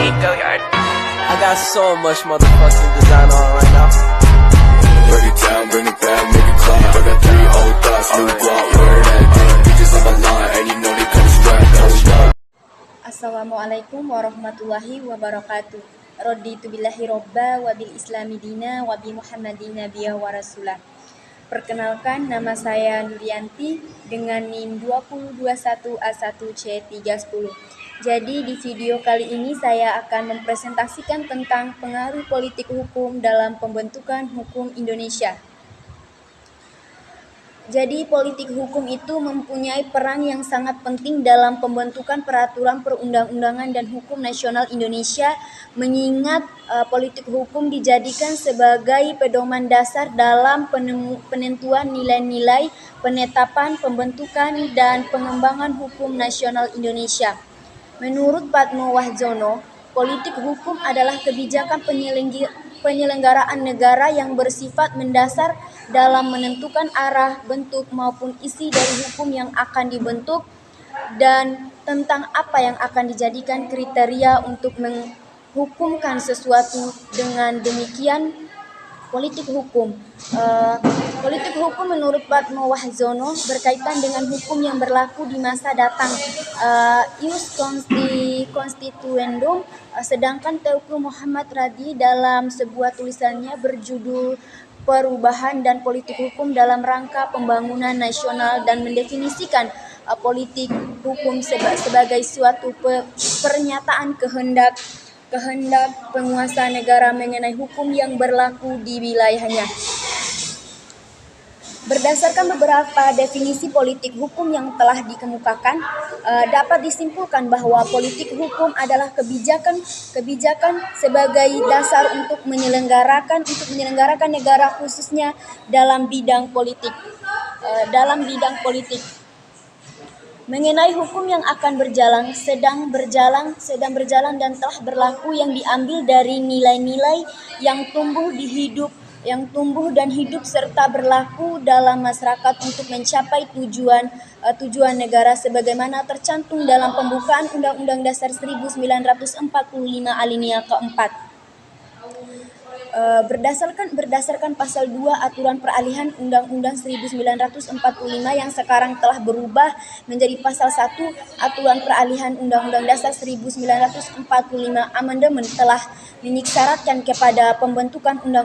I got so much motherfucking design on right now. Break it down, bring it back, make it clap. I got 3 old thoughts, new guap, where that thing. Bitches on my line, and you know they come strapped. Hold up. Assalamualaikum warahmatullahi wabarakatuh. Raditu billahi robba wa bil islami dina wa bi muhammadin nabiyya wa rasulah. Perkenalkan, nama saya Nurianti dengan NIM 2021A1C310. Jadi di video kali ini saya akan mempresentasikan tentang pengaruh politik hukum dalam pembentukan hukum Indonesia. Jadi politik hukum itu mempunyai peran yang sangat penting dalam pembentukan peraturan perundang-undangan dan hukum nasional Indonesia, mengingat politik hukum dijadikan sebagai pedoman dasar dalam penentuan nilai-nilai, penetapan, pembentukan, dan pengembangan hukum nasional Indonesia. Menurut Padmo Wahjono, politik hukum adalah kebijakan penyelenggaraan negara yang bersifat mendasar dalam menentukan arah, bentuk, maupun isi dari hukum yang akan dibentuk dan tentang apa yang akan dijadikan kriteria untuk menghukumkan sesuatu. Dengan demikian, politik hukum menurut Padmo Wahjono berkaitan dengan hukum yang berlaku di masa datang, ius constituendum. Sedangkan Teuku Muhammad Radi dalam sebuah tulisannya berjudul Perubahan dan Politik Hukum dalam Rangka Pembangunan Nasional dan mendefinisikan politik hukum sebagai suatu pernyataan kehendak penguasa negara mengenai hukum yang berlaku di wilayahnya. Berdasarkan beberapa definisi politik hukum yang telah dikemukakan, dapat disimpulkan bahwa politik hukum adalah kebijakan sebagai dasar untuk menyelenggarakan negara, khususnya dalam bidang politik. Mengenai hukum yang akan sedang berjalan dan telah berlaku, yang diambil dari nilai-nilai yang tumbuh dan hidup serta berlaku dalam masyarakat untuk mencapai tujuan negara sebagaimana tercantum dalam pembukaan Undang-Undang Dasar 1945 alinea keempat. Berdasarkan pasal 2 Aturan Peralihan Undang-Undang 1945 yang sekarang telah berubah menjadi pasal 1 Aturan Peralihan Undang-Undang Dasar 1945 Amandemen, telah menyyaratkan kepada pembentukan undang-undang